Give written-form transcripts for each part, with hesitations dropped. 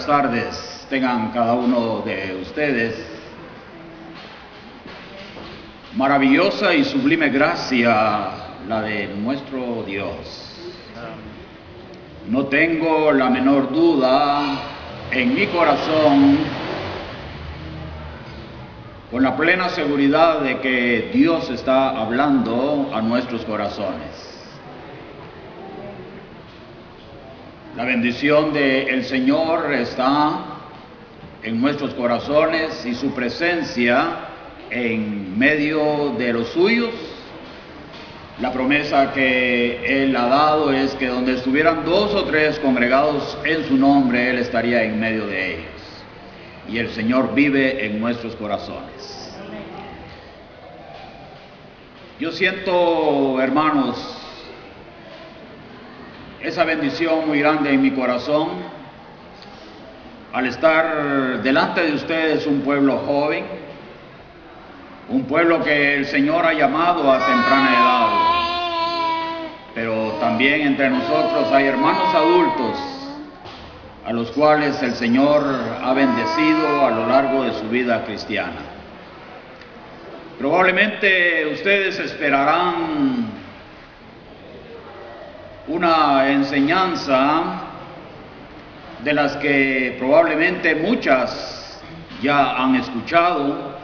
tardes tengan cada uno de ustedes. Maravillosa y sublime gracia la de nuestro Dios. No tengo la menor duda en mi corazón, con la plena seguridad de que Dios está hablando a nuestros corazones. La bendición del Señor está en nuestros corazones y su presencia en medio de los suyos. La promesa que Él ha dado es que donde estuvieran 2 o 3 congregados en su nombre, Él estaría en medio de ellos. Y el Señor vive en nuestros corazones. Yo siento, hermanos, esa bendición muy grande en mi corazón al estar delante de ustedes, un pueblo joven, un pueblo que el Señor ha llamado a temprana edad, pero también entre nosotros hay hermanos adultos a los cuales el Señor ha bendecido a lo largo de su vida cristiana. Probablemente ustedes esperarán una enseñanza de las que probablemente muchas ya han escuchado,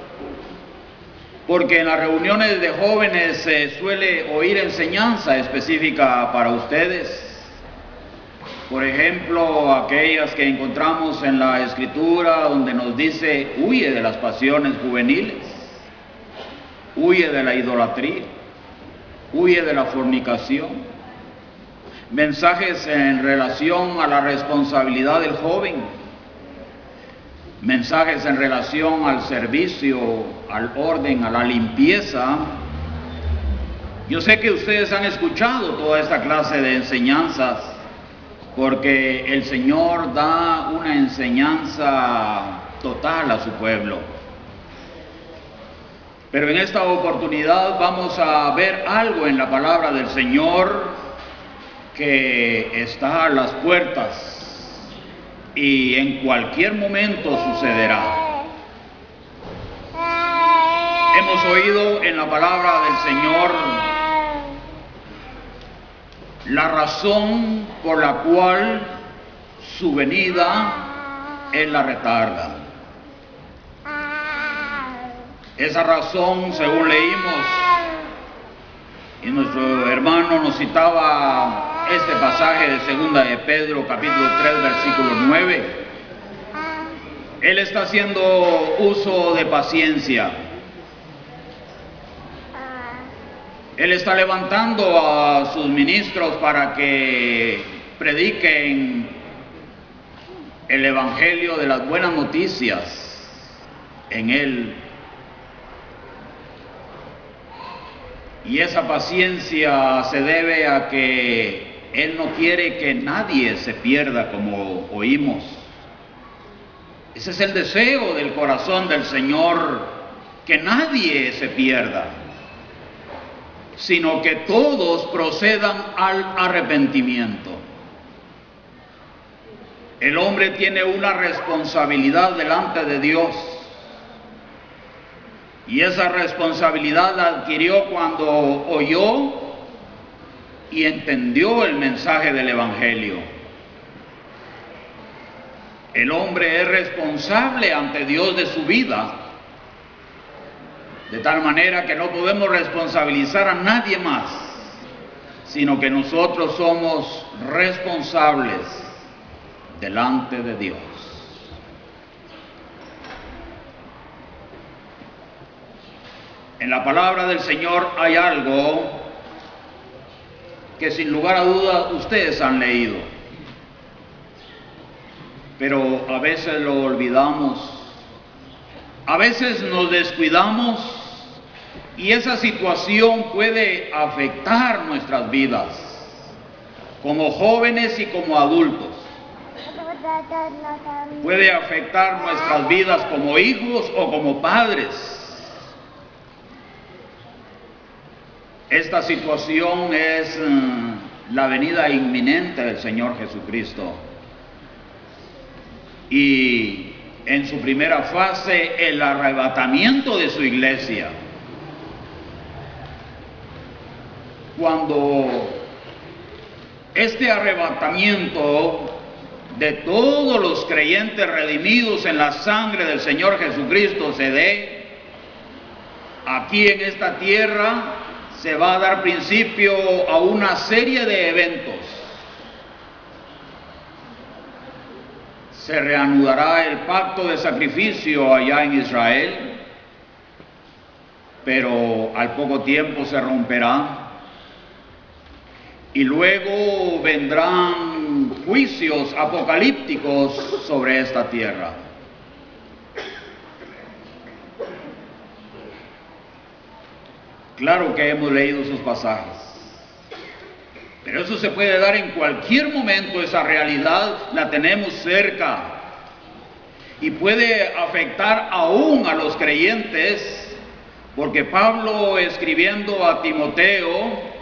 porque en las reuniones de jóvenes se suele oír enseñanza específica para ustedes. Por ejemplo, aquellas que encontramos en la Escritura donde nos dice: huye de las pasiones juveniles, huye de la idolatría, huye de la fornicación. Mensajes en relación a la responsabilidad del joven, mensajes en relación al servicio, al orden, a la limpieza. Yo sé que ustedes han escuchado toda esta clase de enseñanzas, porque el Señor da una enseñanza total a su pueblo. Pero en esta oportunidad vamos a ver algo en la palabra del Señor que está a las puertas y en cualquier momento sucederá. Hemos oído en la palabra del Señor la razón por la cual su venida Él la retarda. Esa razón, según leímos, y nuestro hermano nos citaba este pasaje de 2 de Pedro, capítulo 3, versículo 9. Él está haciendo uso de paciencia. Él está levantando a sus ministros para que prediquen el evangelio de las buenas noticias en Él. Y esa paciencia se debe a que Él no quiere que nadie se pierda, como oímos. Ese es el deseo del corazón del Señor, que nadie se pierda, sino que todos procedan al arrepentimiento. El hombre tiene una responsabilidad delante de Dios, y esa responsabilidad la adquirió cuando oyó y entendió el mensaje del Evangelio. El hombre es responsable ante Dios de su vida, de tal manera que no podemos responsabilizar a nadie más, sino que nosotros somos responsables delante de Dios. En la palabra del Señor hay algo que sin lugar a dudas ustedes han leído, pero a veces lo olvidamos, a veces nos descuidamos, y esa situación puede afectar nuestras vidas, como jóvenes y como adultos. Puede afectar nuestras vidas como hijos o como padres. Esta situación es la venida inminente del Señor Jesucristo. y en su primera fase el arrebatamiento de su iglesia. Cuando este arrebatamiento de todos los creyentes redimidos en la sangre del Señor Jesucristo se dé, aquí en esta tierra se va a dar principio a una serie de eventos. Se reanudará el pacto de sacrificio allá en Israel, pero al poco tiempo se romperá. Y luego vendrán juicios apocalípticos sobre esta tierra. Claro que hemos leído esos pasajes, pero eso se puede dar en cualquier momento. Esa realidad la tenemos cerca y puede afectar aún a los creyentes, porque Pablo, escribiendo a Timoteo,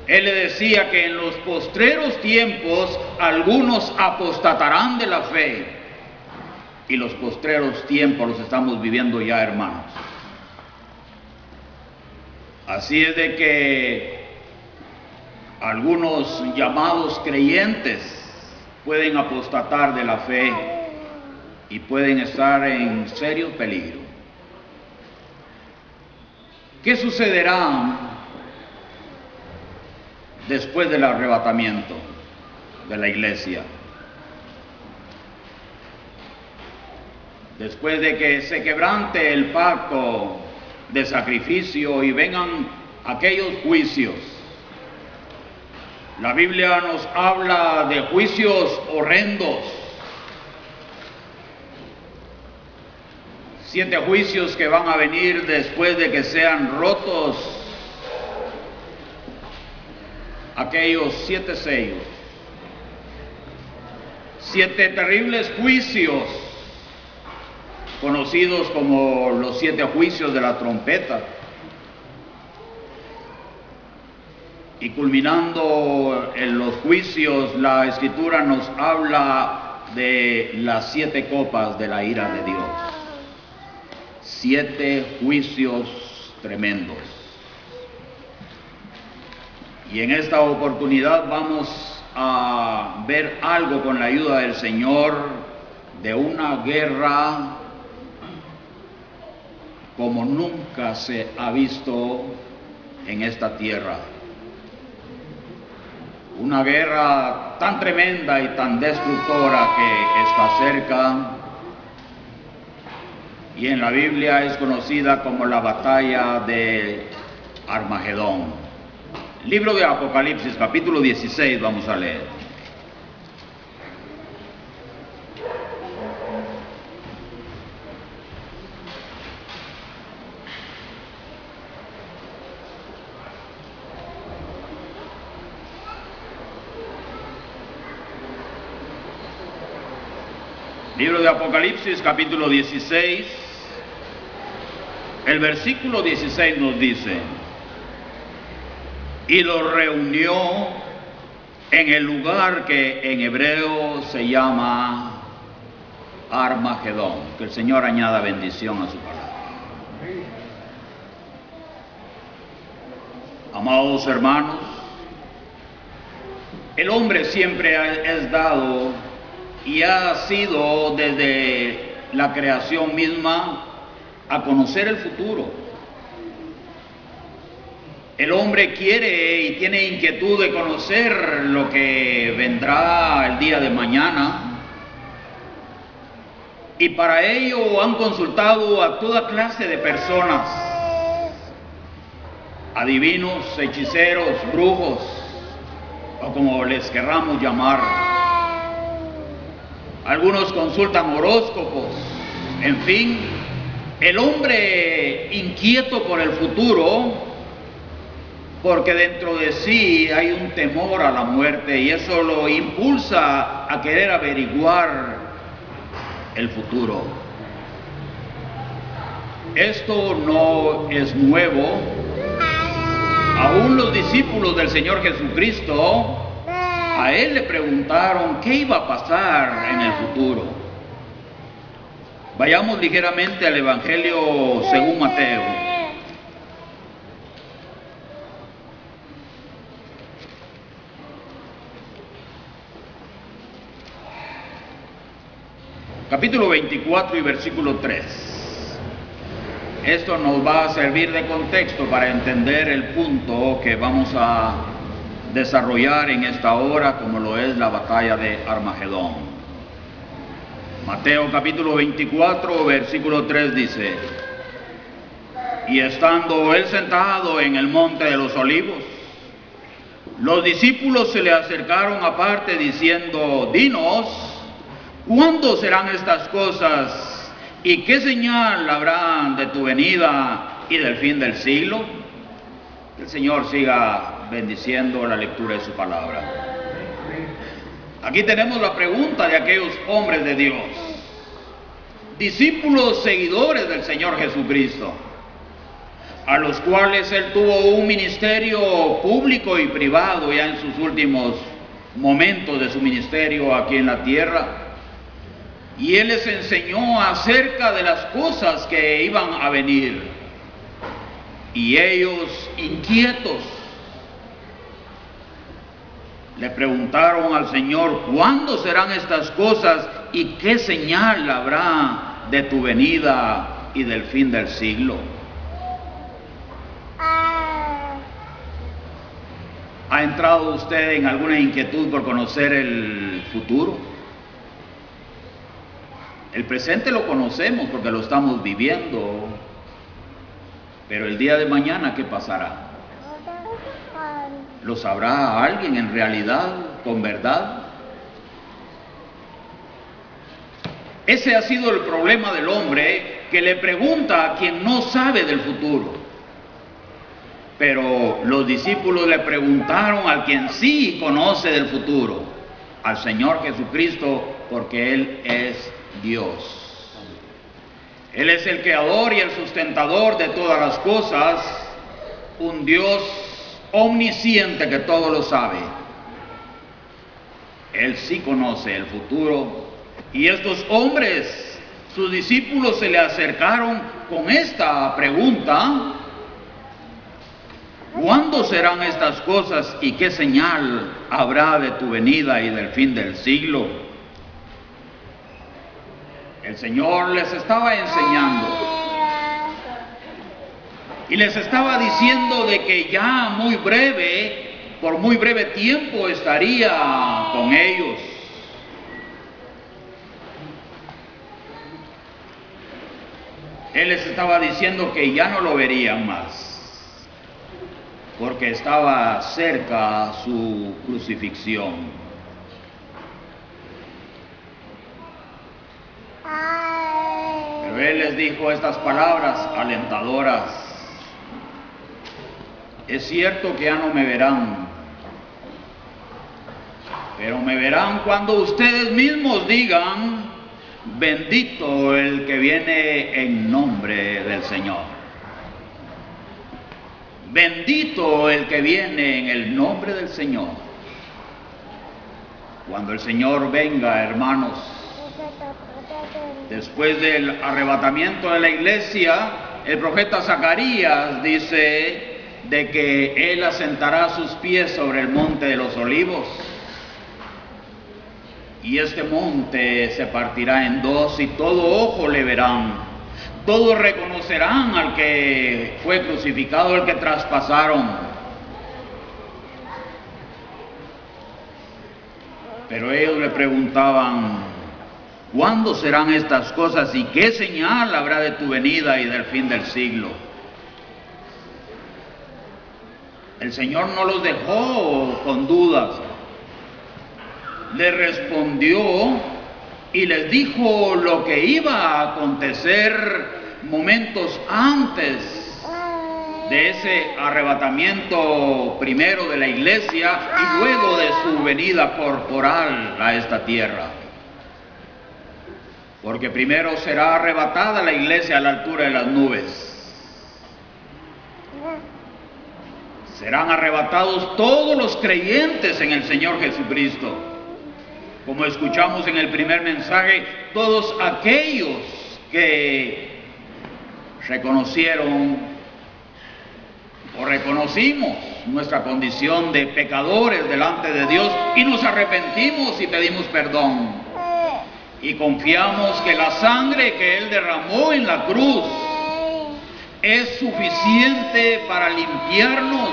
él le decía que en los postreros tiempos algunos apostatarán de la fe, y los postreros tiempos los estamos viviendo ya, hermanos. Así es de que algunos llamados creyentes pueden apostatar de la fe y pueden estar en serio peligro. ¿Qué sucederá después del arrebatamiento de la iglesia? Después de que se quebrante el pacto de sacrificio y vengan aquellos juicios. La Biblia nos habla de juicios horrendos. 7 juicios que van a venir después de que sean rotos aquellos 7 sellos. 7 terribles juicios, conocidos como los 7 juicios de la trompeta. Y culminando en los juicios, la Escritura nos habla de las 7 copas de la ira de Dios. 7 juicios tremendos. Y en esta oportunidad vamos a ver algo con la ayuda del Señor de una guerra como nunca se ha visto en esta tierra. Una guerra tan tremenda y tan destructora que está cerca, y en la Biblia es conocida como la batalla de Armagedón. Libro de Apocalipsis, capítulo 16, vamos a leer. Libro de Apocalipsis, capítulo 16, el versículo 16 nos dice: y lo reunió en el lugar que en hebreo se llama Armagedón. Que el Señor añada bendición a su palabra. Amados hermanos, el hombre siempre es dado y ha sido desde la creación misma a conocer el futuro. El hombre quiere y tiene inquietud de conocer lo que vendrá el día de mañana, y para ello han consultado a toda clase de personas, adivinos, hechiceros, brujos, o como les querramos llamar. Algunos consultan horóscopos. En fin, el hombre inquieto por el futuro, porque dentro de sí hay un temor a la muerte, y eso lo impulsa a querer averiguar el futuro. Esto no es nuevo. Aún los discípulos del Señor Jesucristo, a Él le preguntaron qué iba a pasar en el futuro. Vayamos ligeramente al Evangelio según Mateo. Capítulo 24 y versículo 3. Esto nos va a servir de contexto para entender el punto que vamos a desarrollar en esta hora, como lo es la batalla de Armagedón. Mateo capítulo 24, versículo 3 dice: y estando él sentado en el monte de los olivos, los discípulos se le acercaron aparte diciendo: dinos, ¿cuándo serán estas cosas? ¿Y qué señal habrá de tu venida y del fin del siglo? Que el Señor siga bendiciendo la lectura de su palabra. Aquí tenemos la pregunta de aquellos hombres de Dios, discípulos seguidores del Señor Jesucristo, a los cuales Él tuvo un ministerio público y privado ya en sus últimos momentos de su ministerio aquí en la tierra. Y Él les enseñó acerca de las cosas que iban a venir. Y ellos, inquietos, le preguntaron al Señor: ¿cuándo serán estas cosas y qué señal habrá de tu venida y del fin del siglo? ¿Ha entrado usted en alguna inquietud por conocer el futuro? El presente lo conocemos porque lo estamos viviendo, pero el día de mañana, ¿qué pasará? ¿Lo sabrá alguien en realidad, con verdad? Ese ha sido el problema del hombre, que le pregunta a quien no sabe del futuro. Pero los discípulos le preguntaron al quien sí conoce del futuro, al Señor Jesucristo, porque Él es Dios. Él es el creador y el sustentador de todas las cosas, un Dios omnisciente que todo lo sabe. Él sí conoce el futuro, y estos hombres, sus discípulos, se le acercaron con esta pregunta: ¿cuándo serán estas cosas y qué señal habrá de tu venida y del fin del siglo? El Señor les estaba enseñando y les estaba diciendo de que ya muy breve, por muy breve tiempo, estaría con ellos. Él les estaba diciendo que ya no lo verían más, porque estaba cerca su crucifixión. Pero Él les dijo estas palabras alentadoras: es cierto que ya no me verán, pero me verán cuando ustedes mismos digan: bendito el que viene en nombre del Señor. Bendito el que viene en el nombre del Señor. Cuando el Señor venga, hermanos, después del arrebatamiento de la iglesia, el profeta Zacarías dice de que Él asentará sus pies sobre el monte de los olivos, y este monte se partirá en dos, y todo ojo le verán, todos reconocerán al que fue crucificado, al que traspasaron. Pero ellos le preguntaban: ¿cuándo serán estas cosas y qué señal habrá de tu venida y del fin del siglo? El Señor no los dejó con dudas. Les respondió y les dijo lo que iba a acontecer momentos antes de ese arrebatamiento, primero de la iglesia y luego de su venida corporal a esta tierra. Porque primero será arrebatada la iglesia a la altura de las nubes. Serán arrebatados todos los creyentes en el Señor Jesucristo. Como escuchamos en el primer mensaje, todos aquellos que reconocimos nuestra condición de pecadores delante de Dios y nos arrepentimos y pedimos perdón. Y confiamos que la sangre que Él derramó en la cruz es suficiente para limpiarnos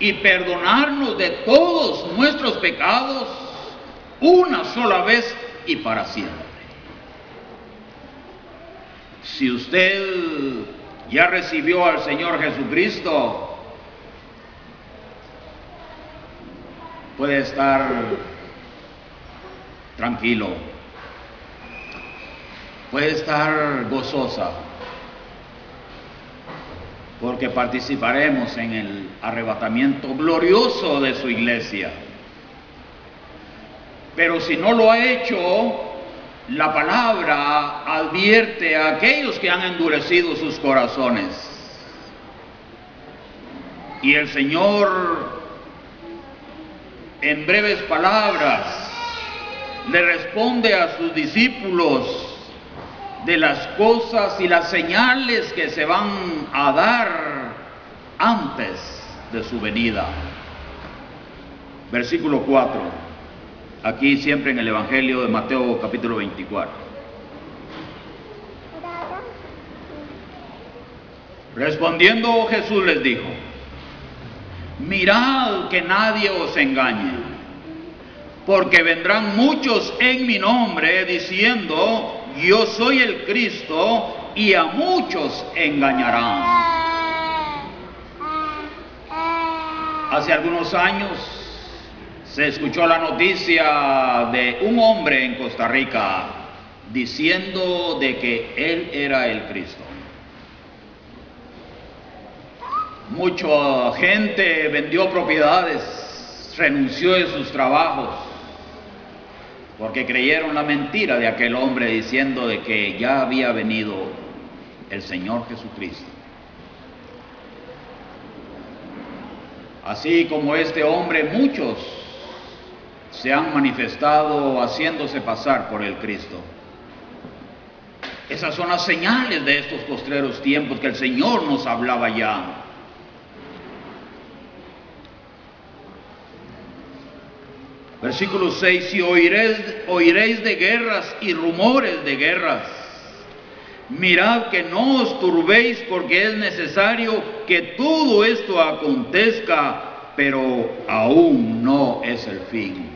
y perdonarnos de todos nuestros pecados una sola vez y para siempre. Si usted ya recibió al Señor Jesucristo, puede estar tranquilo, puede estar gozosa, porque participaremos en el arrebatamiento glorioso de su iglesia. Pero si no lo ha hecho, la palabra advierte a aquellos que han endurecido sus corazones. Y el Señor, en breves palabras, le responde a sus discípulos de las cosas y las señales que se van a dar antes de su venida. Versículo 4, aquí siempre en el Evangelio de Mateo capítulo 24. Respondiendo Jesús les dijo: mirad que nadie os engañe, porque vendrán muchos en mi nombre diciendo: yo soy el Cristo, y a muchos engañarán. Hace algunos años se escuchó la noticia de un hombre en Costa Rica diciendo de que él era el Cristo. Mucha gente vendió propiedades, renunció de sus trabajos, porque creyeron la mentira de aquel hombre diciendo de que ya había venido el Señor Jesucristo. Así como este hombre, muchos se han manifestado haciéndose pasar por el Cristo. Esas son las señales de estos postreros tiempos que el Señor nos hablaba ya. Versículo 6, y oiréis de guerras y rumores de guerras. Mirad que no os turbéis, porque es necesario que todo esto acontezca, pero aún no es el fin.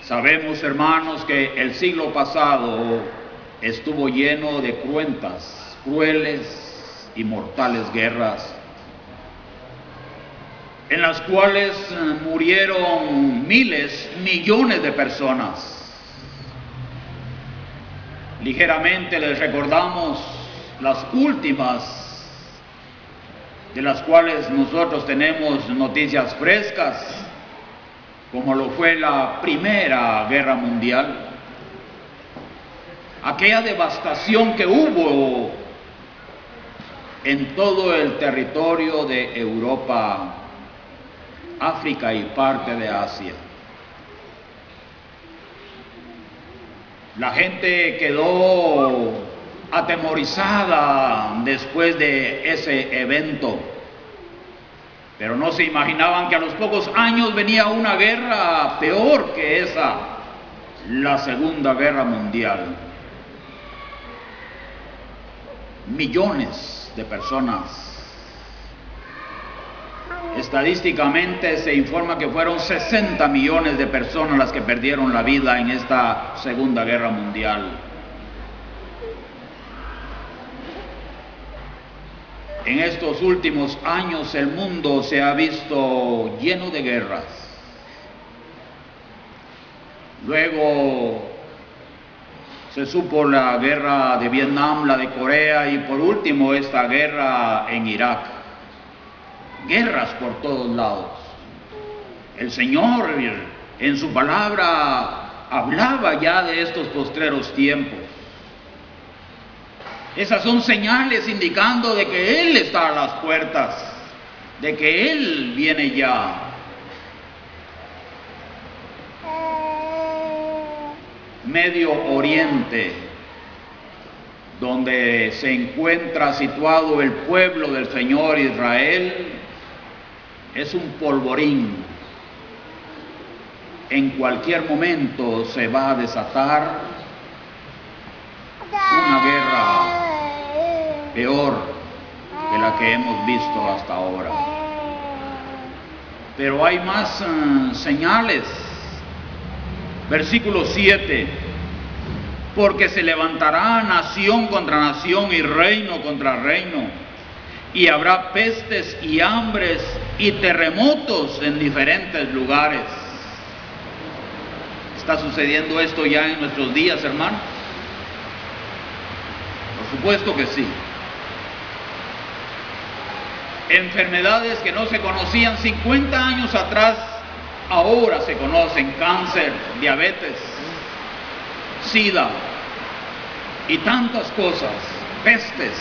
Sabemos, hermanos, que el siglo pasado estuvo lleno de cruentas, crueles y mortales guerras, en las cuales murieron miles, millones de personas. Ligeramente les recordamos las últimas, de las cuales nosotros tenemos noticias frescas, como lo fue la Primera Guerra Mundial, aquella devastación que hubo en todo el territorio de Europa, África y parte de Asia. La gente quedó atemorizada después de ese evento, pero no se imaginaban que a los pocos años venía una guerra peor que esa, la Segunda Guerra Mundial. Millones de personas. Estadísticamente se informa que fueron 60 millones de personas las que perdieron la vida en esta Segunda Guerra Mundial. En estos últimos años el mundo se ha visto lleno de guerras. Luego se supo la guerra de Vietnam, la de Corea y por último esta guerra en Irak. Guerras por todos lados. El Señor en su palabra hablaba ya de estos postreros tiempos. Esas son señales indicando de que Él está a las puertas, de que Él viene ya. Medio Oriente, donde se encuentra situado el pueblo del Señor Israel, es un polvorín. En cualquier momento se va a desatar una guerra peor que la que hemos visto hasta ahora. Pero hay más señales. Versículo 7. Porque se levantará nación contra nación y reino contra reino, y habrá pestes y hambres y terremotos en diferentes lugares. ¿Está sucediendo esto ya en nuestros días, hermano? Por supuesto que sí. Enfermedades que no se conocían 50 años atrás, ahora se conocen: cáncer, diabetes, SIDA y tantas cosas, pestes,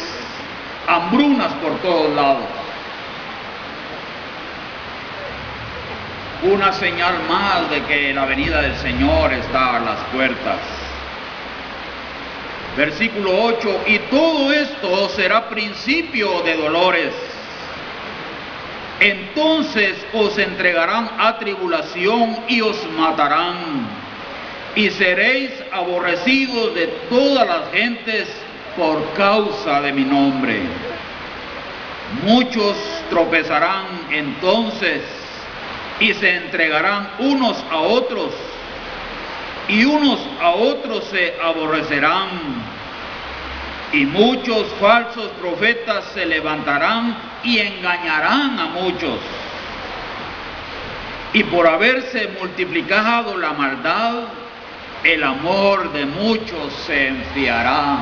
hambrunas por todos lados. Una señal más de que la venida del Señor está a las puertas. Versículo 8: y todo esto será principio de dolores. Entonces os entregarán a tribulación y os matarán, y seréis aborrecidos de todas las gentes por causa de mi nombre. Muchos tropezarán entonces y se entregarán unos a otros, y unos a otros se aborrecerán. Y muchos falsos profetas se levantarán y engañarán a muchos. Y por haberse multiplicado la maldad, el amor de muchos se enfriará.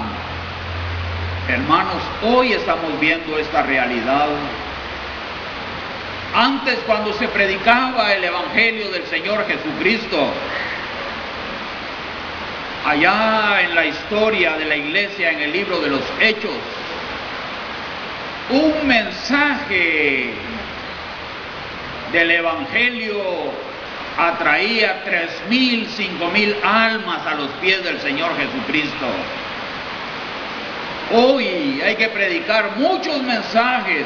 Hermanos, hoy estamos viendo esta realidad. Antes, cuando se predicaba el Evangelio del Señor Jesucristo, allá en la historia de la iglesia, en el libro de los Hechos, un mensaje del Evangelio atraía 3,000, 5,000 almas a los pies del Señor Jesucristo. Hoy hay que predicar muchos mensajes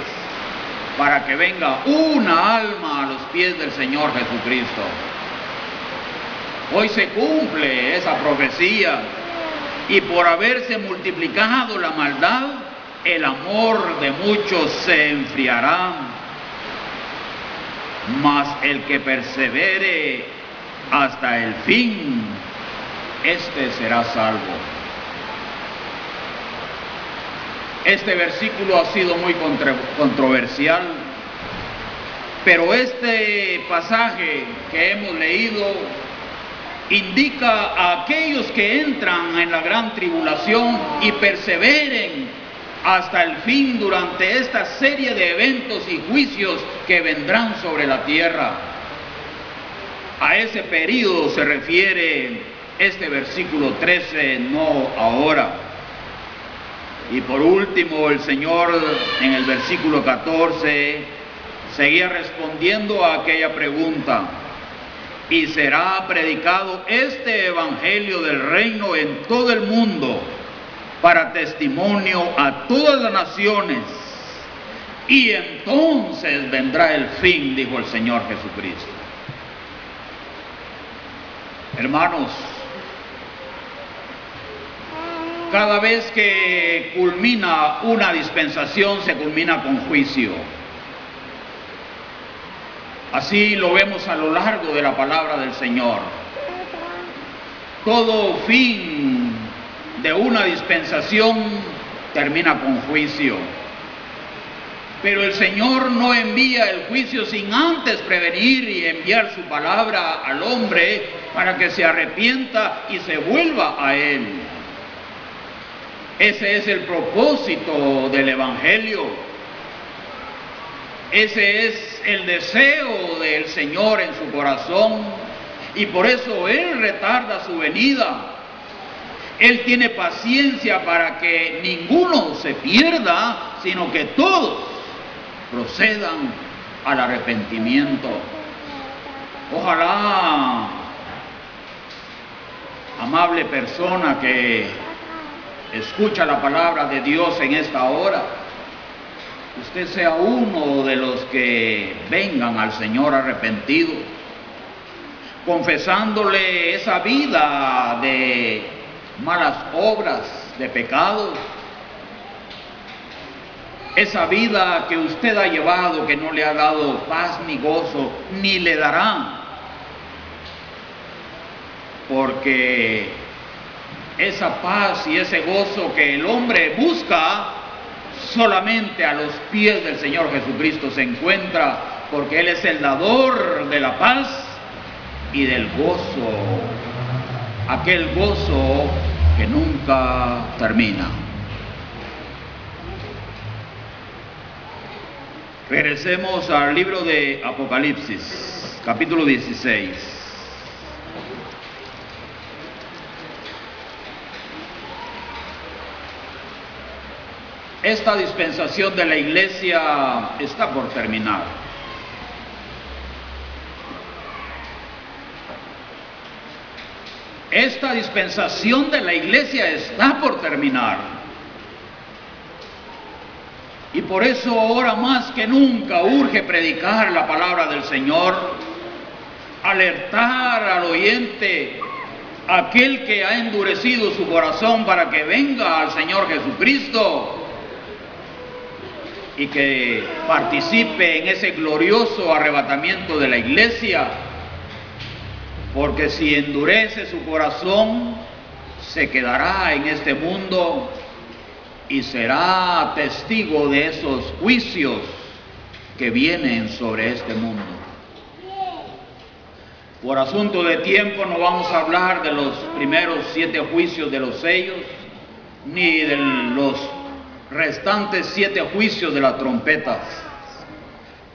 para que venga una alma a los pies del Señor Jesucristo. Hoy se cumple esa profecía, y por haberse multiplicado la maldad, el amor de muchos se enfriará. Mas el que persevere hasta el fin, este será salvo. Este versículo ha sido muy controversial, pero este pasaje que hemos leído indica a aquellos que entran en la gran tribulación y perseveren hasta el fin durante esta serie de eventos y juicios que vendrán sobre la tierra. A ese período se refiere este versículo 13, no ahora. Y por último, el Señor en el versículo 14 seguía respondiendo a aquella pregunta: y será predicado este evangelio del reino en todo el mundo para testimonio a todas las naciones, y entonces vendrá el fin, dijo el Señor Jesucristo. Hermanos, cada vez que culmina una dispensación, se culmina con juicio. Así lo vemos a lo largo de la palabra del Señor. Todo fin de una dispensación termina con juicio. Pero el Señor no envía el juicio sin antes prevenir y enviar su palabra al hombre para que se arrepienta y se vuelva a Él. Ese es el propósito del Evangelio. Ese es el deseo del Señor en su corazón, y por eso Él retarda su venida. Él tiene paciencia para que ninguno se pierda, sino que todos procedan al arrepentimiento. Ojalá, amable persona que escucha la palabra de Dios en esta hora, usted sea uno de los que vengan al Señor arrepentido, confesándole esa vida de malas obras, de pecados, esa vida que usted ha llevado, que no le ha dado paz ni gozo, ni le dará, porque esa paz y ese gozo que el hombre busca, solamente a los pies del Señor Jesucristo se encuentra, porque Él es el dador de la paz y del gozo, aquel gozo que nunca termina. Regresemos al libro de Apocalipsis, capítulo 16. Esta dispensación de la iglesia está por terminar. Esta dispensación de la iglesia está por terminar. Y por eso ahora más que nunca urge predicar la palabra del Señor, alertar al oyente, aquel que ha endurecido su corazón, para que venga al Señor Jesucristo y que participe en ese glorioso arrebatamiento de la iglesia, porque si endurece su corazón, se quedará en este mundo y será testigo de esos juicios que vienen sobre este mundo. Por asunto de tiempo no vamos a hablar de los primeros 7 juicios de los sellos, ni de los restantes 7 juicios de las trompetas.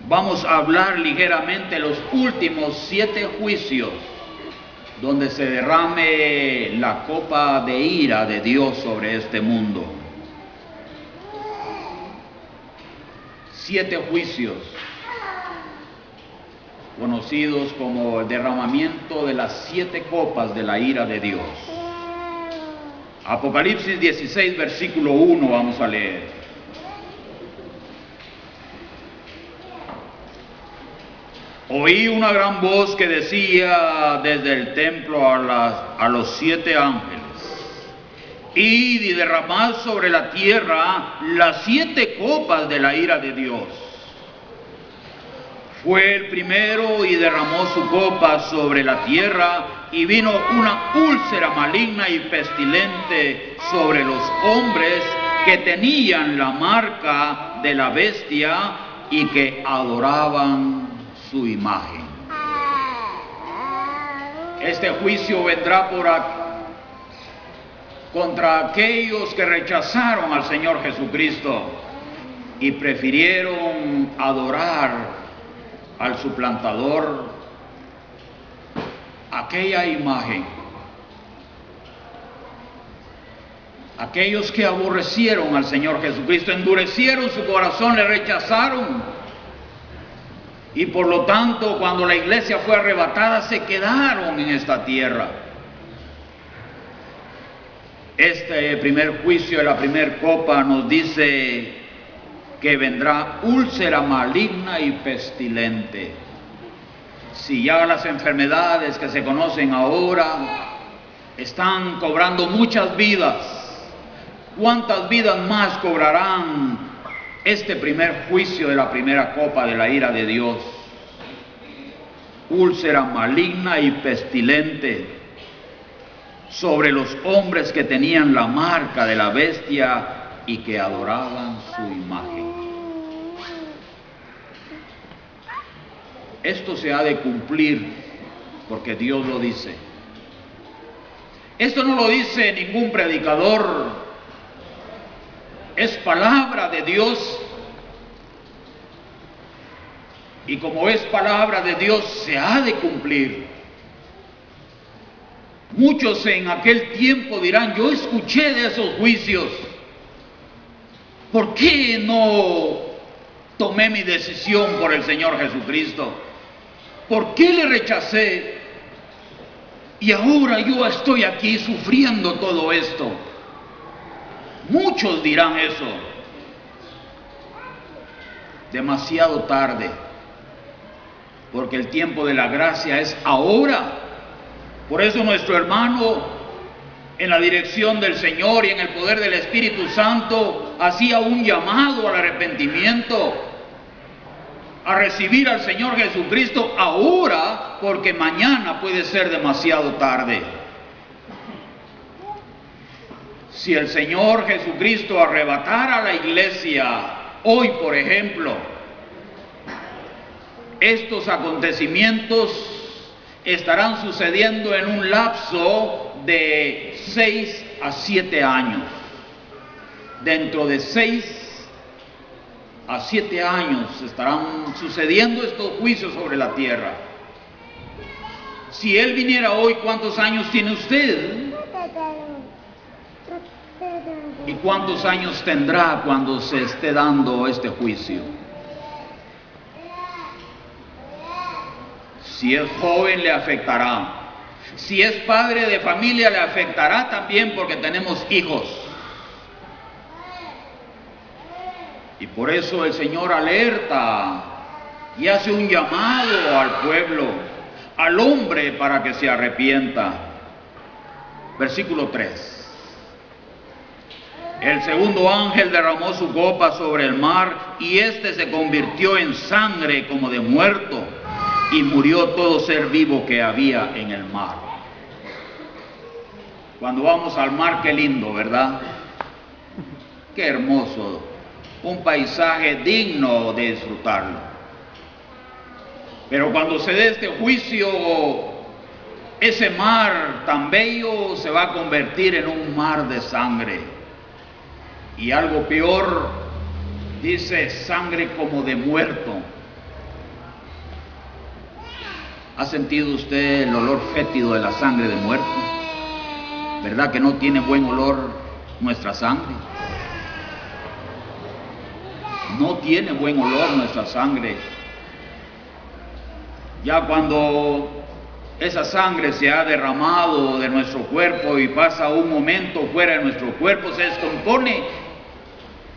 Vamos a hablar ligeramente de los últimos 7 juicios, donde se derrame la copa de ira de Dios sobre este mundo. 7 juicios, conocidos como el derramamiento de las 7 copas de la ira de Dios. Apocalipsis 16, versículo 1, vamos a leer. Oí una gran voz que decía desde el templo a los 7 ángeles: id y derramad sobre la tierra las 7 copas de la ira de Dios. Fue el primero y derramó su copa sobre la tierra, y vino una úlcera maligna y pestilente sobre los hombres que tenían la marca de la bestia y que adoraban su imagen. Este juicio vendrá contra aquellos que rechazaron al Señor Jesucristo y prefirieron adorar al suplantador, aquella imagen. Aquellos que aborrecieron al Señor Jesucristo, endurecieron su corazón, le rechazaron, y por lo tanto cuando la iglesia fue arrebatada se quedaron en esta tierra. Este primer juicio de la primera copa nos dice que vendrá úlcera maligna y pestilente. Si ya las enfermedades que se conocen ahora están cobrando muchas vidas, ¿cuántas vidas más cobrarán este primer juicio de la primera copa de la ira de Dios? Úlcera maligna y pestilente sobre los hombres que tenían la marca de la bestia y que adoraban su imagen. Esto se ha de cumplir porque Dios lo dice. Esto no lo dice ningún predicador, es palabra de Dios. Y como es palabra de Dios, se ha de cumplir. Muchos en aquel tiempo dirán: yo escuché de esos juicios, ¿por qué no tomé mi decisión por el Señor Jesucristo? ¿Por qué le rechacé? Y ahora yo estoy aquí sufriendo todo esto. Muchos dirán eso. Demasiado tarde, porque el tiempo de la gracia es ahora. Por eso nuestro hermano, en la dirección del Señor y en el poder del Espíritu Santo, hacía un llamado al arrepentimiento, a recibir al Señor Jesucristo ahora, porque mañana puede ser demasiado tarde. Si el Señor Jesucristo arrebatara a la iglesia hoy, por ejemplo, estos acontecimientos estarán sucediendo en un lapso de 6 a 7 años. Dentro de 6 a 7 años estarán sucediendo estos juicios sobre la tierra. Si Él viniera hoy, ¿cuántos años tiene usted? ¿Y cuántos años tendrá cuando se esté dando este juicio? Si es joven, le afectará. Si es padre de familia, le afectará también, porque tenemos hijos. Y por eso el Señor alerta y hace un llamado al pueblo, al hombre, para que se arrepienta. Versículo 3. El segundo ángel derramó su copa sobre el mar, y éste se convirtió en sangre como de muerto, y murió todo ser vivo que había en el mar. Cuando vamos al mar, qué lindo, ¿verdad? Qué hermoso, un paisaje digno de disfrutarlo. Pero cuando se dé este juicio, ese mar tan bello se va a convertir en un mar de sangre. Y algo peor, dice sangre como de muerto. ¿Ha sentido usted el olor fétido de la sangre de muerto? ¿Verdad que no tiene buen olor nuestra sangre? No tiene buen olor nuestra sangre. Ya cuando esa sangre se ha derramado de nuestro cuerpo y pasa un momento fuera de nuestro cuerpo, se descompone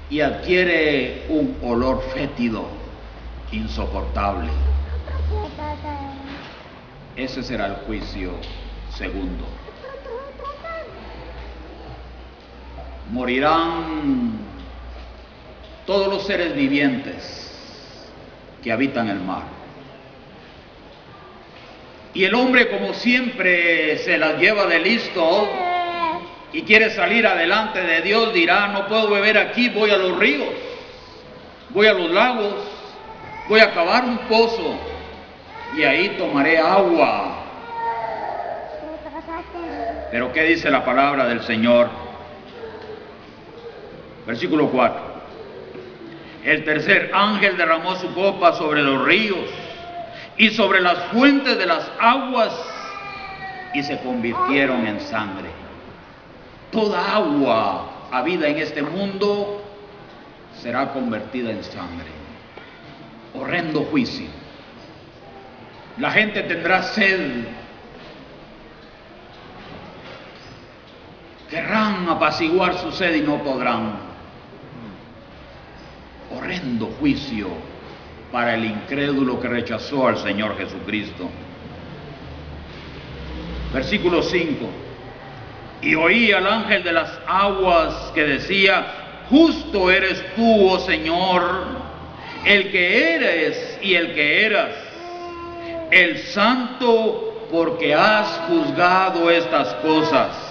y adquiere un olor fétido, insoportable. Ese será el juicio segundo. Morirán todos los seres vivientes que habitan el mar. Y el hombre, como siempre, se las lleva de listo y quiere salir adelante de Dios. Dirá: no puedo beber aquí, voy a los ríos, voy a los lagos, voy a cavar un pozo y ahí tomaré agua. Pero ¿qué dice la palabra del Señor? Versículo 4. El tercer ángel derramó su copa sobre los ríos y sobre las fuentes de las aguas, y se convirtieron en sangre. Toda agua habida en este mundo será convertida en sangre. Horrendo juicio. La gente tendrá sed. Querrán apaciguar su sed y no podrán. Horrendo juicio para el incrédulo que rechazó al Señor Jesucristo. Versículo 5. Y oí al ángel de las aguas que decía: justo eres tú, oh Señor, el que eres y el que eras, el santo, porque has juzgado estas cosas.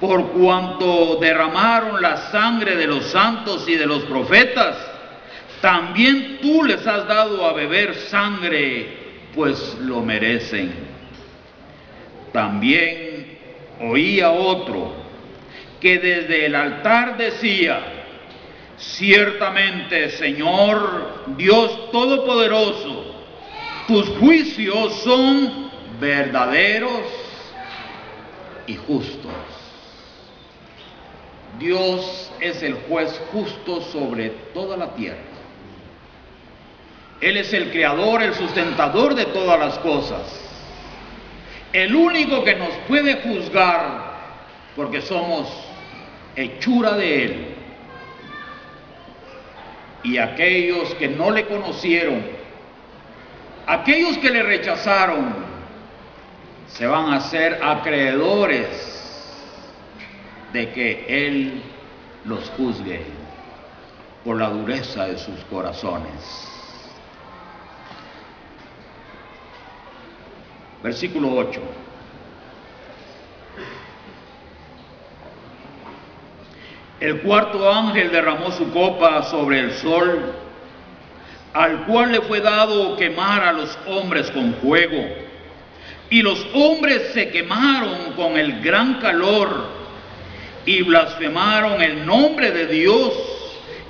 Por cuanto derramaron la sangre de los santos y de los profetas, también tú les has dado a beber sangre, pues lo merecen. También oí a otro que desde el altar decía: ciertamente, Señor Dios Todopoderoso, tus juicios son verdaderos y justos. Dios es el juez justo sobre toda la tierra. Él es el creador, el sustentador de todas las cosas. el único que nos puede juzgar, porque somos hechura de Él. Y aquellos que no le conocieron, aquellos que le rechazaron, se van a hacer acreedores de que Él los juzgue por la dureza de sus corazones. Versículo 8. El cuarto ángel derramó su copa sobre el sol, al cual le fue dado quemar a los hombres con fuego. Y los hombres se quemaron con el gran calor y blasfemaron el nombre de Dios,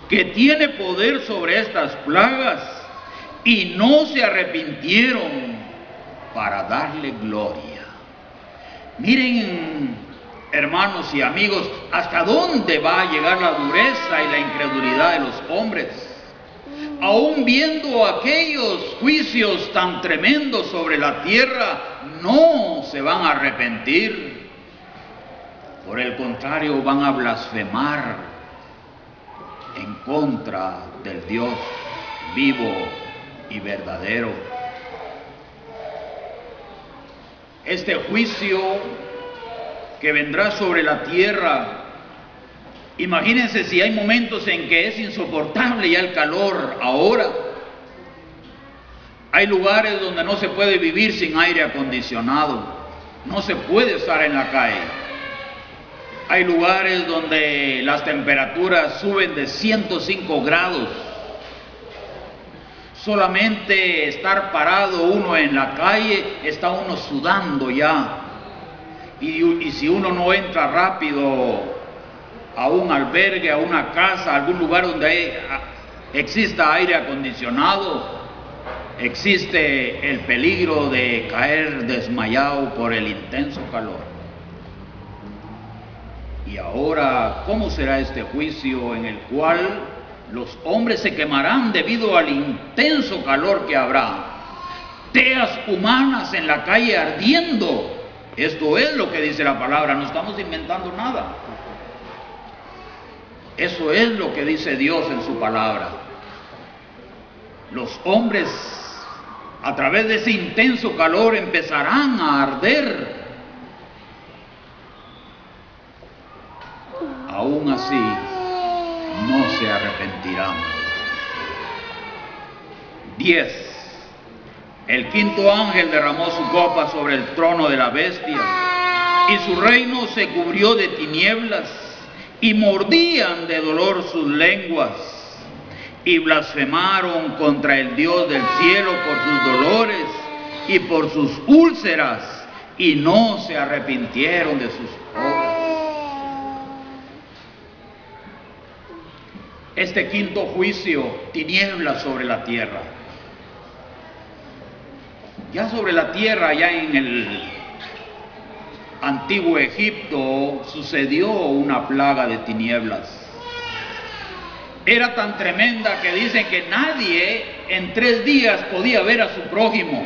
que tiene poder sobre estas plagas, y no se arrepintieron para darle gloria. Miren, hermanos y amigos, hasta dónde va a llegar la dureza y la incredulidad de los hombres. Aún viendo aquellos juicios tan tremendos sobre la tierra, no se van a arrepentir. Por el contrario, van a blasfemar en contra del Dios vivo y verdadero. Este juicio que vendrá sobre la tierra, imagínense si hay momentos en que es insoportable ya el calor ahora. Hay lugares donde no se puede vivir sin aire acondicionado, no se puede estar en la calle. Hay lugares donde las temperaturas suben de 105 grados. Solamente estar parado uno en la calle, está uno sudando ya. Y si uno no entra rápido a un albergue, a una casa, a algún lugar donde exista aire acondicionado, existe el peligro de caer desmayado por el intenso calor. Y ahora, ¿cómo será este juicio en el cual los hombres se quemarán debido al intenso calor que habrá? Teas humanas en la calle ardiendo. Esto es lo que dice la palabra, no estamos inventando nada. Eso es lo que dice Dios en su palabra. Los hombres, a través de ese intenso calor, empezarán a arder. Aún así, no se arrepentirán. 10. El quinto ángel derramó su copa sobre el trono de la bestia, y su reino se cubrió de tinieblas, y mordían de dolor sus lenguas, y blasfemaron contra el Dios del cielo por sus dolores y por sus úlceras, y no se arrepintieron de sus obras. Este quinto juicio, tinieblas sobre la tierra. Ya sobre la tierra, ya en el antiguo Egipto, sucedió una plaga de tinieblas. Era tan tremenda que dicen que nadie en 3 días podía ver a su prójimo.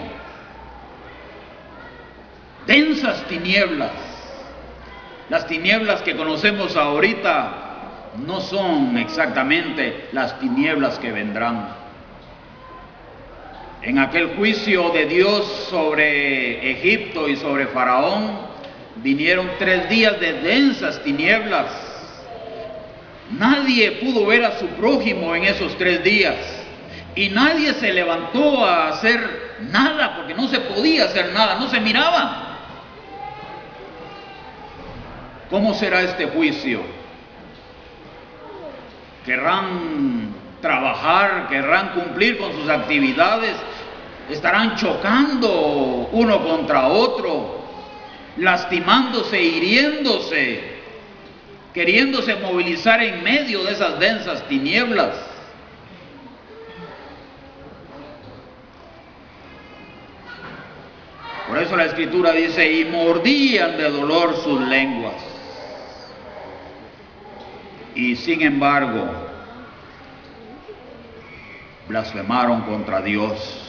Densas tinieblas. Las tinieblas que conocemos ahorita no son exactamente las tinieblas que vendrán. En aquel juicio de Dios sobre Egipto y sobre Faraón, vinieron 3 días de densas tinieblas. Nadie pudo ver a su prójimo en esos 3 días. Y nadie se levantó a hacer nada, porque no se podía hacer nada, no se miraba. ¿Cómo será este juicio? Querrán trabajar, querrán cumplir con sus actividades, estarán chocando uno contra otro, lastimándose, hiriéndose, queriéndose movilizar en medio de esas densas tinieblas. Por eso la Escritura dice, y mordían de dolor sus lenguas. Y sin embargo, blasfemaron contra Dios.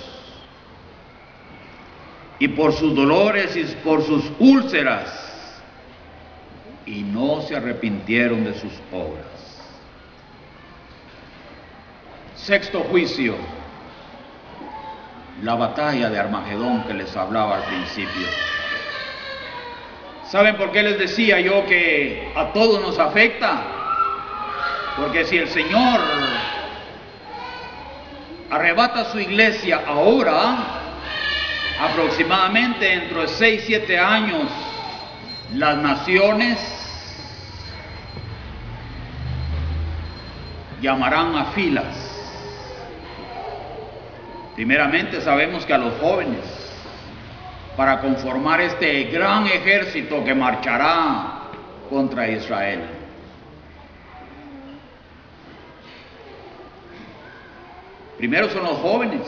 y por sus dolores y por sus úlceras, y no se arrepintieron de sus obras. Sexto juicio, la batalla de Armagedón que les hablaba al principio. ¿Saben por qué les decía yo que a todos nos afecta? Porque si el Señor arrebata su iglesia ahora, aproximadamente dentro de 6, 7 años, las naciones llamarán a filas. Primeramente sabemos que a los jóvenes, para conformar este gran ejército que marchará contra Israel. Primero son los jóvenes,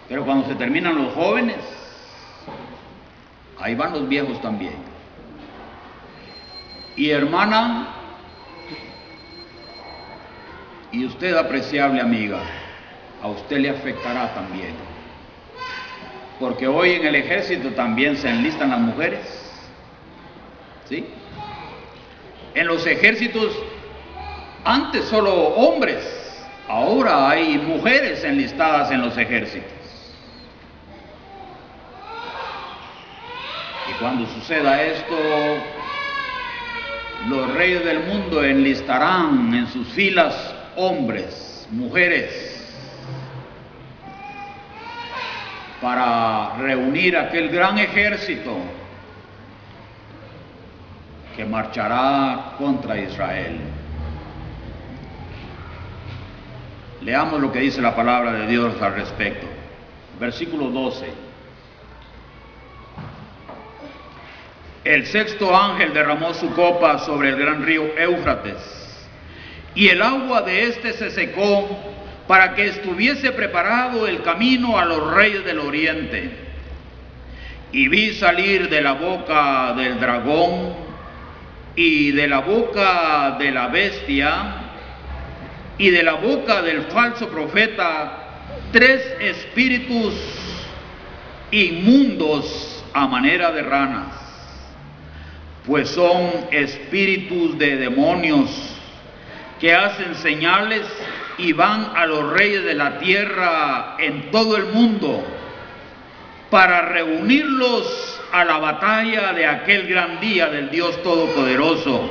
pero cuando se terminan los jóvenes, ahí van los viejos también. Y hermana, y usted apreciable amiga, a usted le afectará también. Porque hoy en el ejército también se enlistan las mujeres, ¿sí? En los ejércitos, antes solo hombres, ahora hay mujeres enlistadas en los ejércitos. Y cuando suceda esto, los reyes del mundo enlistarán en sus filas hombres, mujeres, para reunir aquel gran ejército que marchará contra Israel. Leamos lo que dice la palabra de Dios al respecto. Versículo 12. El sexto ángel derramó su copa sobre el gran río Éufrates, y el agua de éste se secó para que estuviese preparado el camino a los reyes del oriente. Y vi salir de la boca del dragón y de la boca de la bestia y de la boca del falso profeta 3 espíritus inmundos a manera de ranas, pues son espíritus de demonios que hacen señales y van a los reyes de la tierra en todo el mundo para reunirlos a la batalla de aquel gran día del Dios Todopoderoso.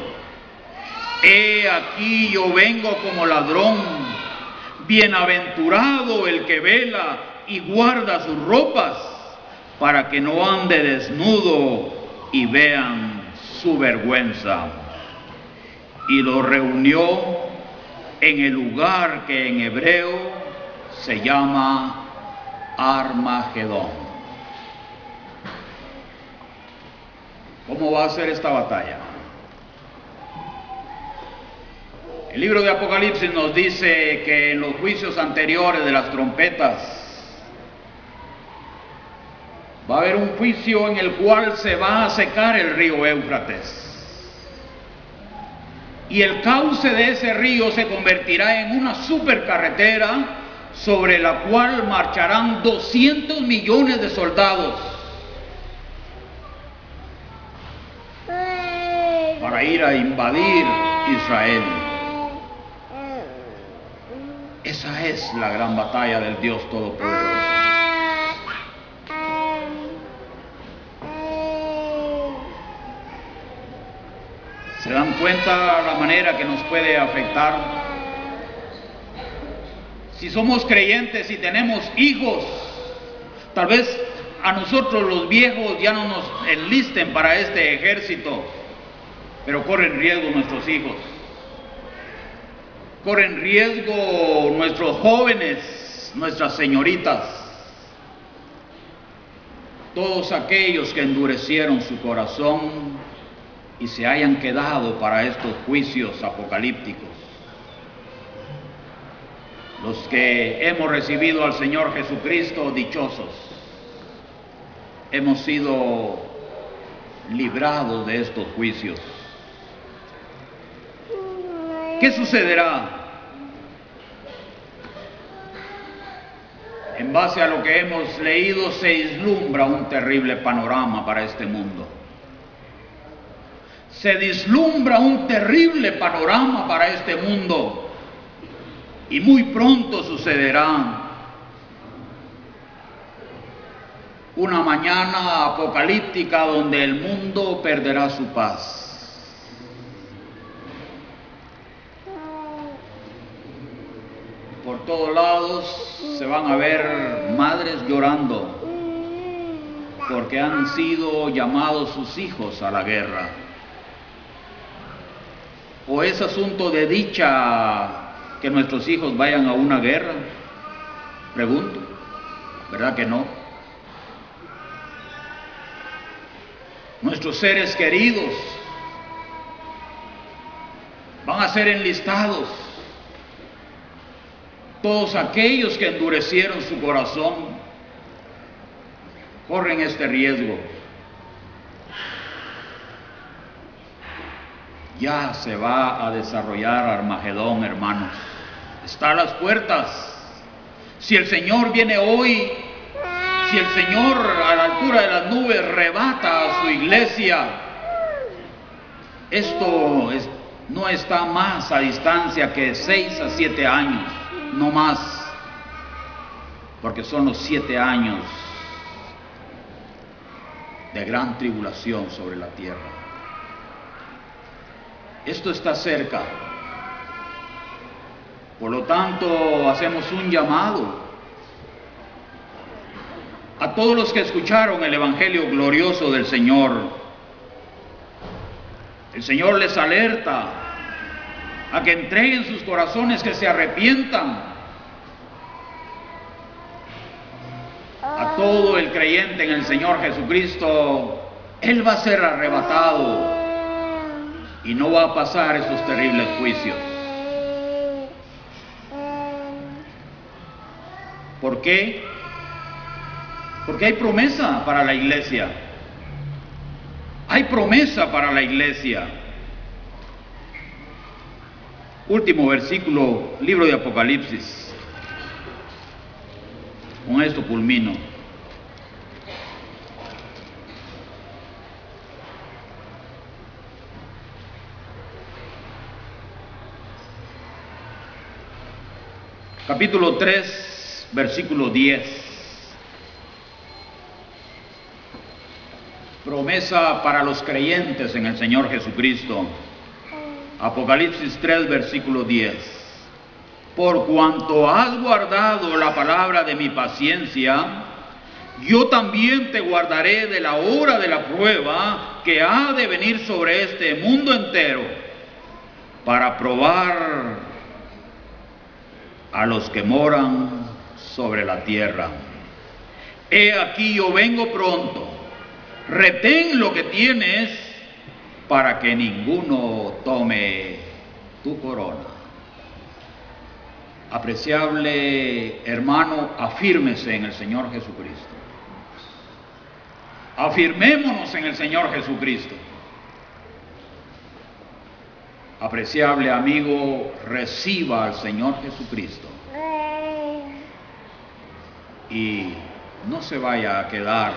He aquí yo vengo como ladrón, bienaventurado el que vela y guarda sus ropas, para que no ande desnudo y vean su vergüenza. Y lo reunió en el lugar que en hebreo se llama Armagedón. ¿Cómo va a ser esta batalla? El libro de Apocalipsis nos dice que en los juicios anteriores de las trompetas va a haber un juicio en el cual se va a secar el río Éufrates. Y el cauce de ese río se convertirá en una supercarretera sobre la cual marcharán 200 millones de soldados para ir a invadir Israel. Esa es la gran batalla del Dios Todopoderoso. ¿Se dan cuenta la manera que nos puede afectar? Si somos creyentes y tenemos hijos, tal vez a nosotros los viejos ya no nos enlisten para este ejército, pero corren riesgo nuestros hijos. Corren riesgo nuestros jóvenes, nuestras señoritas, todos aquellos que endurecieron su corazón y se hayan quedado para estos juicios apocalípticos. Los que hemos recibido al Señor Jesucristo, dichosos, hemos sido librados de estos juicios. ¿Qué sucederá? En base a lo que hemos leído, se vislumbra un terrible panorama para este mundo. Se vislumbra un terrible panorama para este mundo y muy pronto sucederá una mañana apocalíptica donde el mundo perderá su paz. Por todos lados se van a ver madres llorando porque han sido llamados sus hijos a la guerra. ¿O es asunto de dicha que nuestros hijos vayan a una guerra? Pregunto, ¿verdad que no? Nuestros seres queridos van a ser enlistados. Todos aquellos que endurecieron su corazón corren este riesgo. Ya se va a desarrollar Armagedón, hermanos. Está a las puertas. Si el Señor viene hoy, si el Señor a la altura de las nubes rebata a su iglesia, esto no está más a distancia que 6 a 7 años, no más, porque son los 7 años de gran tribulación sobre la tierra. Esto está cerca. Por lo tanto, hacemos un llamado a todos los que escucharon el Evangelio glorioso del Señor. El Señor les alerta a que entreguen sus corazones, que se arrepientan. A todo el creyente en el Señor Jesucristo, Él va a ser arrebatado y no va a pasar esos terribles juicios. ¿Por qué? Porque hay promesa para la iglesia. Hay promesa para la iglesia. Último versículo, libro de Apocalipsis. Con esto culmino. Capítulo 3, versículo 10. Promesa para los creyentes en el Señor Jesucristo. Apocalipsis 3, versículo 10. Por cuanto has guardado la palabra de mi paciencia, yo también te guardaré de la hora de la prueba que ha de venir sobre este mundo entero, para probar a los que moran sobre la tierra. He aquí yo vengo pronto. Retén lo que tienes para que ninguno tome tu corona. Apreciable hermano, afírmese en el Señor Jesucristo. Afirmémonos en el Señor Jesucristo. Apreciable amigo, reciba al Señor Jesucristo y no se vaya a quedar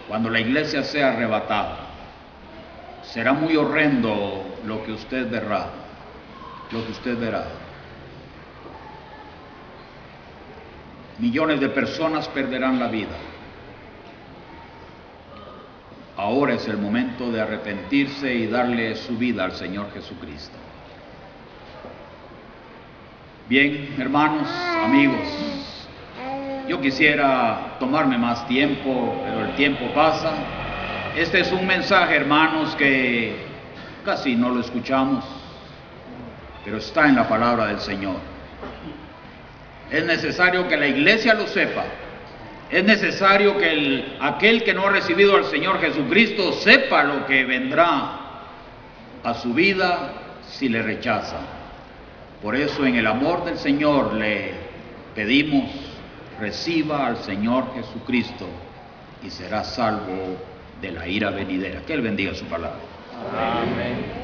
cuando la iglesia sea arrebatada. Será muy horrendo lo que usted verá, Millones de personas perderán la vida. Ahora es el momento de arrepentirse y darle su vida al Señor Jesucristo. Bien, hermanos, amigos, yo quisiera tomarme más tiempo, pero el tiempo pasa. Este es un mensaje, hermanos, que casi no lo escuchamos, pero está en la palabra del Señor. Es necesario que la iglesia lo sepa. Es necesario que aquel que no ha recibido al Señor Jesucristo sepa lo que vendrá a su vida si le rechaza. Por eso, en el amor del Señor, le pedimos: reciba al Señor Jesucristo y será salvo de la ira venidera. Que Él bendiga su palabra. Amén.